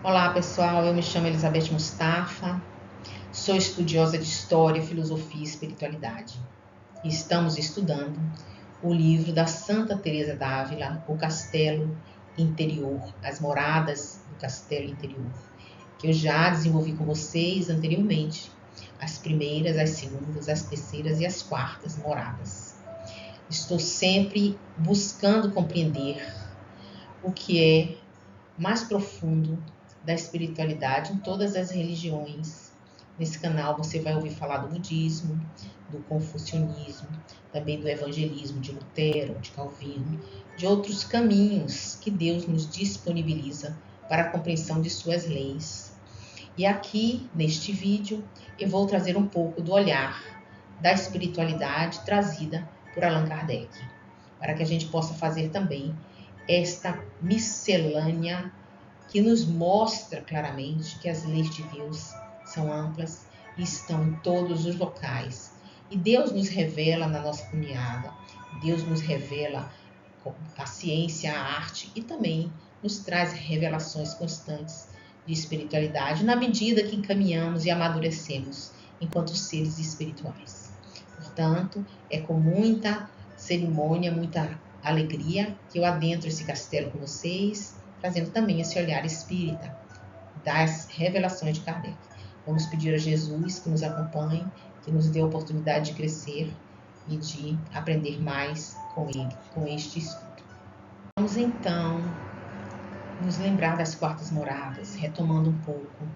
Olá pessoal, eu me chamo Elizabeth Mustafa, sou estudiosa de História, Filosofia e Espiritualidade. E estamos estudando o livro da Santa Teresa d'Ávila, O Castelo Interior, as Moradas do Castelo Interior, que eu já desenvolvi com vocês anteriormente, as primeiras, as segundas, as terceiras e as quartas moradas. Estou sempre buscando compreender o que é mais profundo da espiritualidade em todas as religiões. Nesse canal você vai ouvir falar do budismo, do confucionismo, também do evangelismo de Lutero, de Calvino, de outros caminhos que Deus nos disponibiliza para a compreensão de suas leis. E aqui, neste vídeo, eu vou trazer um pouco do olhar da espiritualidade trazida por Allan Kardec, para que a gente possa fazer também esta miscelânea que nos mostra claramente que as leis de Deus são amplas e estão em todos os locais. E Deus nos revela na nossa caminhada, Deus nos revela a ciência, a arte e também nos traz revelações constantes de espiritualidade na medida que encaminhamos e amadurecemos enquanto seres espirituais. Portanto, é com muita cerimônia, muita alegria que eu adentro esse castelo com vocês, trazendo também esse olhar espírita das revelações de Kardec. Vamos pedir a Jesus que nos acompanhe, que nos dê a oportunidade de crescer e de aprender mais com ele, com este estudo. Vamos então nos lembrar das quartas moradas, retomando um pouco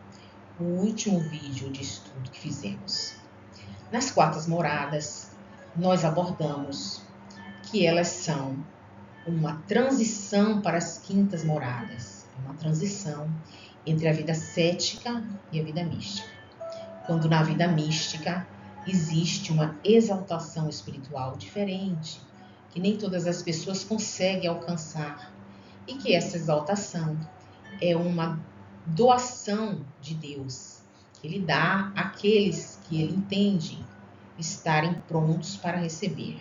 o último vídeo de estudo que fizemos. Nas quartas moradas, nós abordamos que elas são uma transição para as quintas moradas, uma transição entre a vida cética e a vida mística. Quando na vida mística existe uma exaltação espiritual diferente, que nem todas as pessoas conseguem alcançar, e que essa exaltação é uma doação de Deus, que Ele dá àqueles que Ele entende estarem prontos para receber.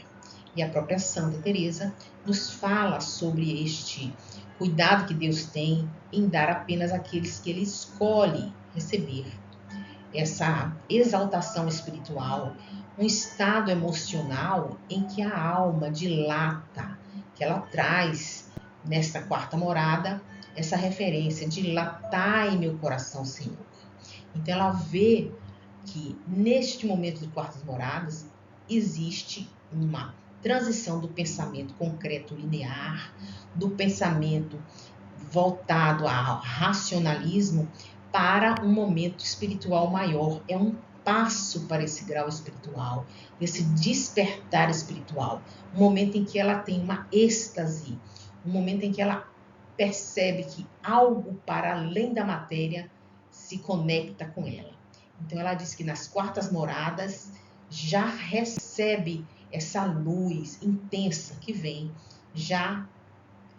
E a própria Santa Teresa nos fala sobre este cuidado que Deus tem em dar apenas àqueles que Ele escolhe receber. Essa exaltação espiritual, um estado emocional em que a alma dilata, que ela traz nesta quarta morada, essa referência, dilatai meu coração, Senhor. Então ela vê que neste momento de quartas moradas existe uma transição do pensamento concreto linear, do pensamento voltado ao racionalismo para um momento espiritual maior. É um passo para esse grau espiritual, esse despertar espiritual, um momento em que ela tem uma êxtase, um momento em que ela percebe que algo para além da matéria se conecta com ela. Então ela diz que nas quartas moradas já recebe essa luz intensa que vem já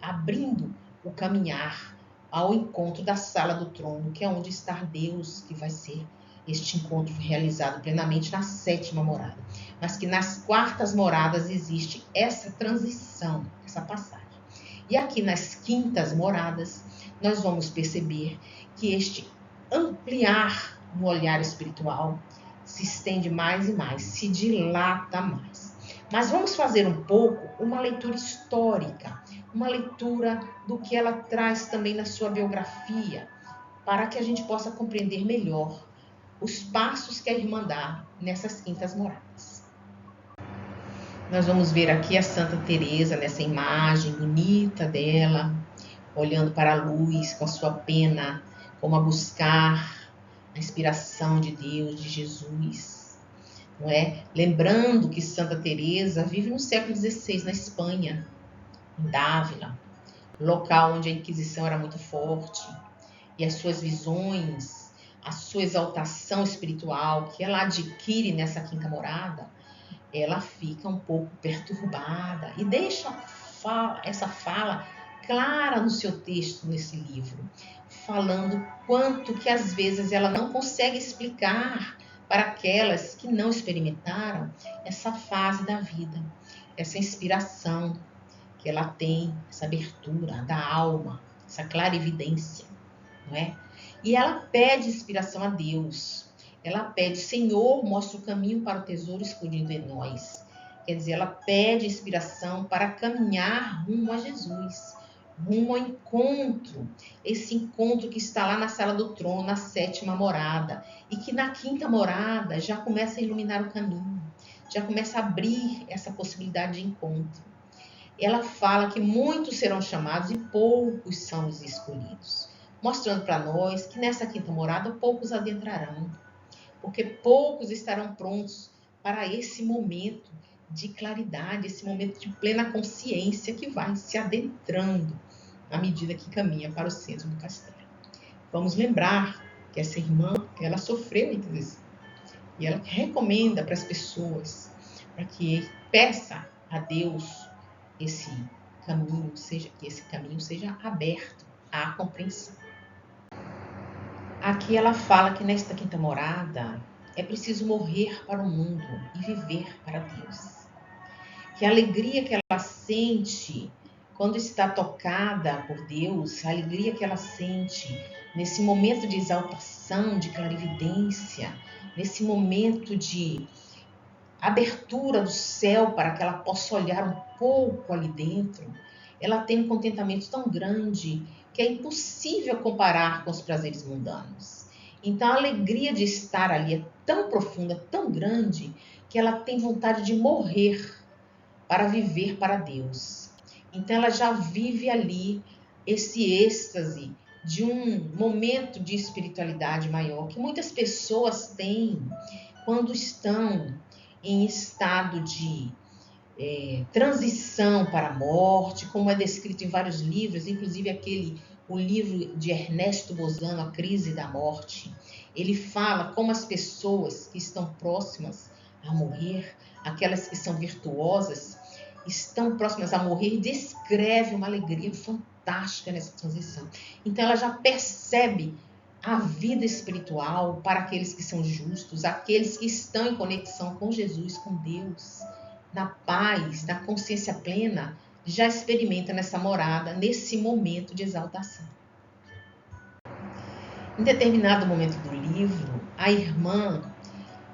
abrindo o caminhar ao encontro da sala do trono, que é onde está Deus, que vai ser este encontro realizado plenamente na sétima morada. Mas que nas quartas moradas existe essa transição, essa passagem. E aqui nas quintas moradas, nós vamos perceber que este ampliar no olhar espiritual se estende mais e mais, se dilata mais. Mas vamos fazer um pouco uma leitura histórica, uma leitura do que ela traz também na sua biografia, para que a gente possa compreender melhor os passos que a irmã dá nessas quintas moradas. Nós vamos ver aqui a Santa Teresa nessa imagem bonita dela, olhando para a luz com a sua pena, como a buscar a inspiração de Deus, de Jesus, não é? Lembrando que Santa Teresa vive no século XVI na Espanha, em Dávila, local onde a Inquisição era muito forte, e as suas visões, a sua exaltação espiritual que ela adquire nessa quinta morada, ela fica um pouco perturbada e deixa essa fala clara no seu texto, nesse livro, falando quanto que às vezes ela não consegue explicar para aquelas que não experimentaram essa fase da vida, essa inspiração que ela tem, essa abertura da alma, essa clarividência. não é? E ela pede inspiração a Deus. Ela pede, Senhor, mostra o caminho para o tesouro escondido em nós. Quer dizer, ela pede inspiração para caminhar rumo a Jesus, rumo ao encontro. Esse encontro que está lá na sala do trono, na 7ª morada. E que na 5ª morada já começa a iluminar o caminho. Já começa a abrir essa possibilidade de encontro. Ela fala que muitos serão chamados e poucos são os escolhidos. Mostrando para nós que nessa 5ª morada poucos adentrarão, porque poucos estarão prontos para esse momento de claridade, esse momento de plena consciência que vai se adentrando à medida que caminha para o centro do castelo. Vamos lembrar que essa irmã, ela sofreu Inquisição, e ela recomenda para as pessoas para que peça a Deus que esse caminho seja aberto à compreensão. Aqui ela fala que nesta 5ª morada é preciso morrer para o mundo e viver para Deus. Que a alegria que ela sente quando está tocada por Deus, a alegria que ela sente nesse momento de exaltação, de clarividência, nesse momento de abertura do céu para que ela possa olhar um pouco ali dentro, ela tem um contentamento tão grande que é impossível comparar com os prazeres mundanos. Então a alegria de estar ali é tão profunda, tão grande, que ela tem vontade de morrer para viver para Deus. Então ela já vive ali esse êxtase de um momento de espiritualidade maior que muitas pessoas têm quando estão em estado de transição para a morte, como é descrito em vários livros, inclusive o livro de Ernesto Bozano, A Crise da Morte. Ele fala como as pessoas que estão próximas a morrer, aquelas que são virtuosas, estão próximas a morrer, e descreve uma alegria fantástica nessa transição. Então ela já percebe a vida espiritual para aqueles que são justos, aqueles que estão em conexão com Jesus, com Deus, na paz, na consciência plena, já experimenta nessa morada, nesse momento de exaltação. Em determinado momento do livro, a irmã,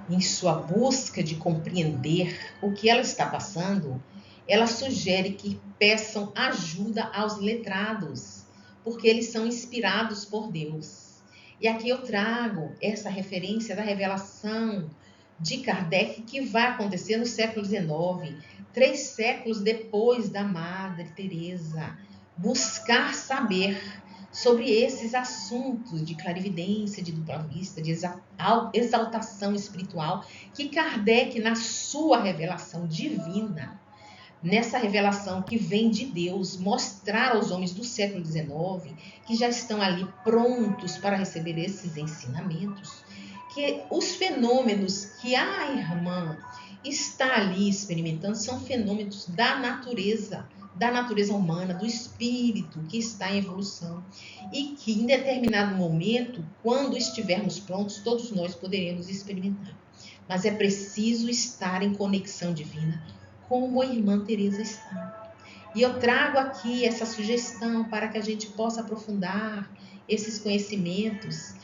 em sua busca de compreender o que ela está passando, ela sugere que peçam ajuda aos letrados, porque eles são inspirados por Deus. E aqui eu trago essa referência da revelação de Kardec, que vai acontecer no século XIX, 3 séculos depois da Madre Teresa. Buscar saber sobre esses assuntos de clarividência, de dupla vista, de exaltação espiritual, que Kardec, na sua revelação divina, nessa revelação que vem de Deus, mostrar aos homens do século XIX, que já estão ali prontos para receber esses ensinamentos, que os fenômenos que a irmã está ali experimentando são fenômenos da natureza humana, do espírito que está em evolução, e que em determinado momento, quando estivermos prontos, todos nós poderemos experimentar. Mas é preciso estar em conexão divina, como a irmã Teresa está. E eu trago aqui essa sugestão para que a gente possa aprofundar esses conhecimentos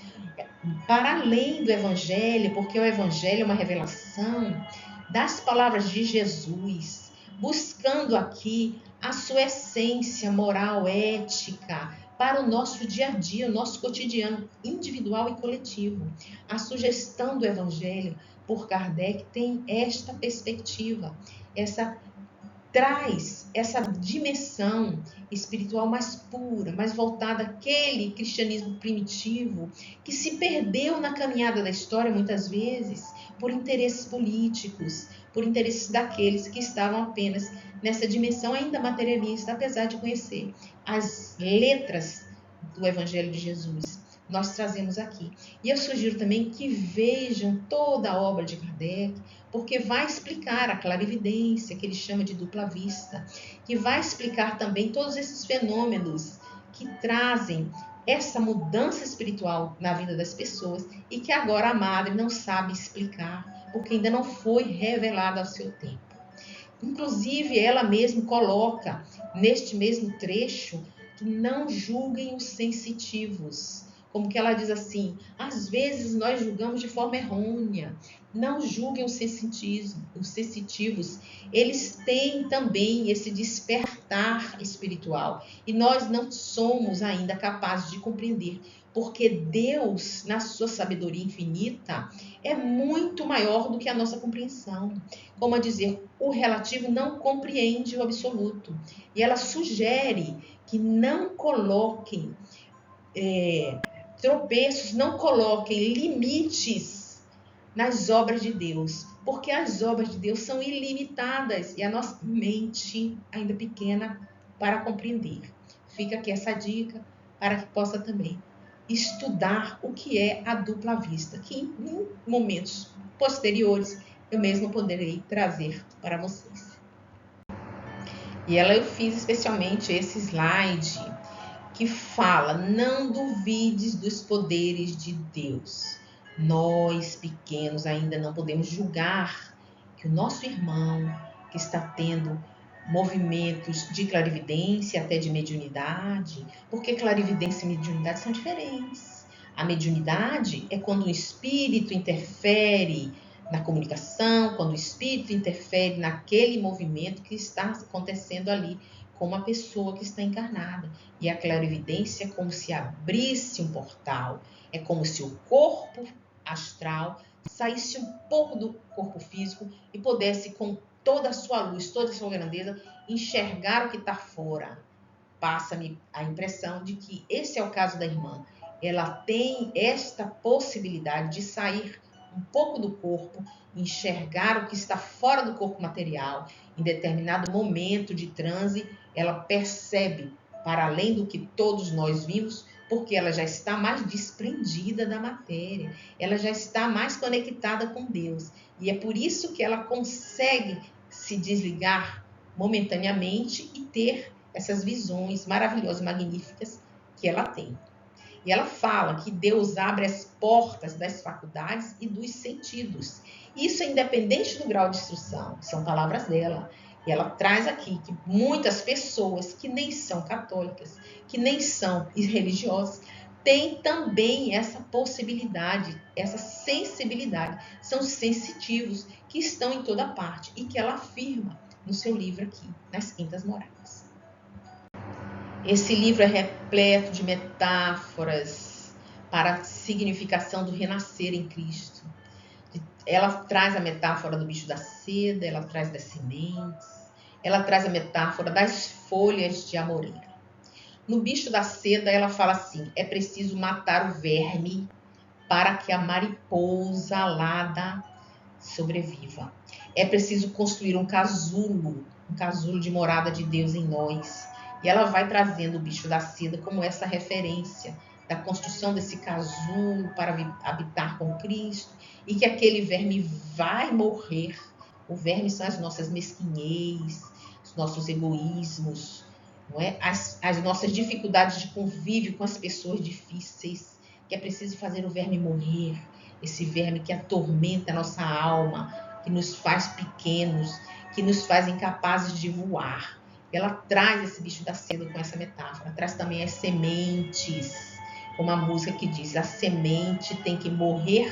para além do Evangelho, porque o Evangelho é uma revelação das palavras de Jesus, buscando aqui a sua essência moral, ética, para o nosso dia a dia, o nosso cotidiano individual e coletivo. A sugestão do Evangelho por Kardec tem esta perspectiva, traz essa dimensão espiritual mais pura, mais voltada àquele cristianismo primitivo que se perdeu na caminhada da história muitas vezes por interesses políticos, por interesses daqueles que estavam apenas nessa dimensão ainda materialista, apesar de conhecer as letras do Evangelho de Jesus. Nós trazemos aqui. E eu sugiro também que vejam toda a obra de Kardec, porque vai explicar a clarividência, que ele chama de dupla vista, que vai explicar também todos esses fenômenos que trazem essa mudança espiritual na vida das pessoas e que agora a Madre não sabe explicar, porque ainda não foi revelada ao seu tempo. Inclusive, ela mesma coloca neste mesmo trecho que não julguem os sensitivos, como que ela diz assim, às vezes nós julgamos de forma errônea. Não julguem os sensitivos. Eles têm também esse despertar espiritual. E nós não somos ainda capazes de compreender. Porque Deus, na sua sabedoria infinita, é muito maior do que a nossa compreensão. Como a dizer, o relativo não compreende o absoluto. E ela sugere que não coloquem tropeços, não coloquem limites nas obras de Deus, porque as obras de Deus são ilimitadas e a nossa mente ainda pequena para compreender. Fica aqui essa dica para que possa também estudar o que é a dupla vista, que em momentos posteriores eu mesmo poderei trazer para vocês. E eu fiz especialmente esse slide que fala, não duvides dos poderes de Deus. Nós, pequenos, ainda não podemos julgar que o nosso irmão, que está tendo movimentos de clarividência, até de mediunidade, porque clarividência e mediunidade são diferentes. A mediunidade é quando o espírito interfere na comunicação, quando o espírito interfere naquele movimento que está acontecendo ali com uma pessoa que está encarnada. E a clarividência é como se abrisse um portal, é como se o corpo astral saísse um pouco do corpo físico e pudesse, com toda a sua luz, toda a sua grandeza, enxergar o que está fora. Passa-me a impressão de que esse é o caso da irmã. Ela tem esta possibilidade de sair um pouco do corpo, enxergar o que está fora do corpo material. Em determinado momento de transe, ela percebe para além do que todos nós vimos, porque ela já está mais desprendida da matéria, ela já está mais conectada com Deus. E é por isso que ela consegue se desligar momentaneamente e ter essas visões maravilhosas, magníficas que ela tem. E ela fala que Deus abre as portas das faculdades e dos sentidos. Isso é independente do grau de instrução, são palavras dela. E ela traz aqui que muitas pessoas que nem são católicas, que nem são religiosas, têm também essa possibilidade, essa sensibilidade. São sensitivos que estão em toda parte e que ela afirma no seu livro aqui, Nas Quintas Moradas. Esse livro é repleto de metáforas para a significação do renascer em Cristo. Ela traz a metáfora do bicho da seda, ela traz das sementes, ela traz a metáfora das folhas de amoreira. No bicho da seda, ela fala assim, é preciso matar o verme para que a mariposa alada sobreviva. É preciso construir um casulo de morada de Deus em nós. E ela vai trazendo o bicho da seda como essa referência da construção desse casulo para habitar com Cristo e que aquele verme vai morrer. O verme são as nossas mesquinhez, os nossos egoísmos, não é? As nossas dificuldades de convívio com as pessoas difíceis, que é preciso fazer o verme morrer, esse verme que atormenta a nossa alma, que nos faz pequenos, que nos faz incapazes de voar. Ela traz esse bicho da seda com essa metáfora, traz também as sementes, como a música que diz, a semente tem que morrer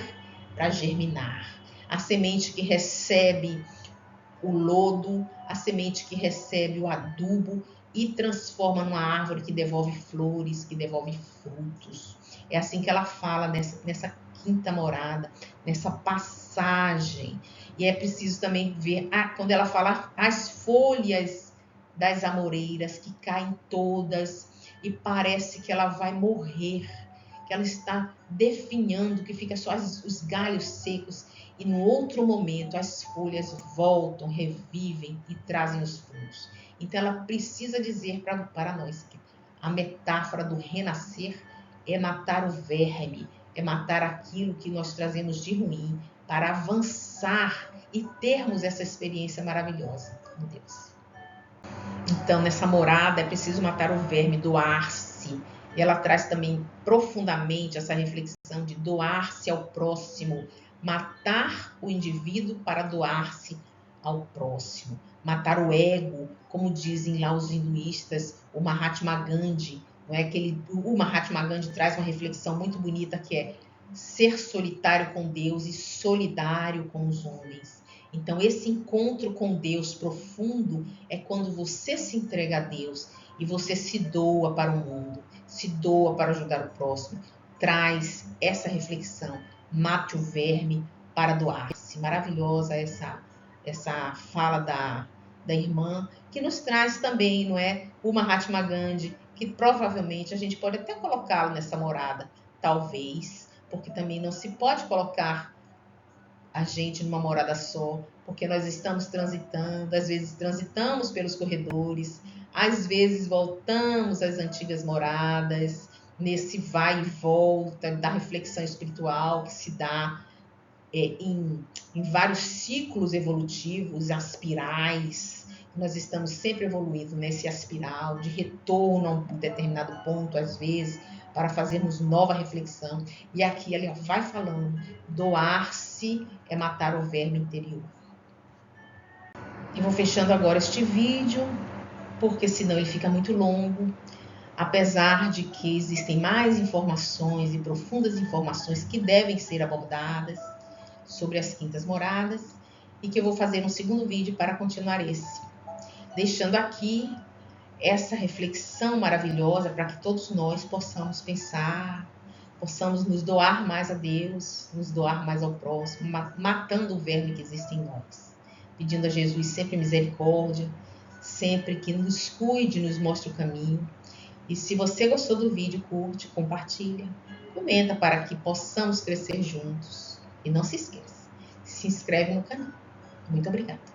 para germinar. A semente que recebe o lodo, a semente que recebe o adubo e transforma numa árvore que devolve flores, que devolve frutos. É assim que ela fala nessa quinta morada, nessa passagem. E é preciso também ver, quando ela fala as folhas das amoreiras que caem todas e parece que ela vai morrer, que ela está definhando, que fica só os galhos secos e no outro momento as folhas voltam, revivem e trazem os frutos. Então ela precisa dizer para nós que a metáfora do renascer é matar o verme, é matar aquilo que nós trazemos de ruim para avançar e termos essa experiência maravilhosa com Deus. Então, nessa morada é preciso matar o verme, doar-se. E ela traz também profundamente essa reflexão de doar-se ao próximo, matar o indivíduo para doar-se ao próximo. Matar o ego, como dizem lá os hinduístas, o Mahatma Gandhi, não é? O Mahatma Gandhi traz uma reflexão muito bonita que é ser solitário com Deus e solidário com os homens. Então, esse encontro com Deus profundo é quando você se entrega a Deus e você se doa para o mundo, se doa para ajudar o próximo. Traz essa reflexão, mate o verme para doar-se. Maravilhosa essa fala da irmã, que nos traz também, não é? O Mahatma Gandhi, que provavelmente a gente pode até colocá-lo nessa morada, talvez, porque também não se pode colocar a gente numa morada só, porque nós estamos transitando, às vezes transitamos pelos corredores, às vezes voltamos às antigas moradas, nesse vai e volta da reflexão espiritual que se dá em vários ciclos evolutivos, aspirais. Nós estamos sempre evoluindo nesse aspiral de retorno a um determinado ponto, às vezes, para fazermos nova reflexão. E aqui ele vai falando, doar-se é matar o verme interior. E vou fechando agora este vídeo, porque senão ele fica muito longo. Apesar de que existem mais informações e profundas informações que devem ser abordadas sobre as quintas moradas, e que eu vou fazer um segundo vídeo para continuar esse. Deixando aqui essa reflexão maravilhosa para que todos nós possamos pensar, possamos nos doar mais a Deus, nos doar mais ao próximo, matando o verme que existe em nós. Pedindo a Jesus sempre misericórdia, sempre que nos cuide, nos mostre o caminho. E se você gostou do vídeo, curte, compartilha, comenta para que possamos crescer juntos. E não se esqueça, se inscreve no canal. Muito obrigada.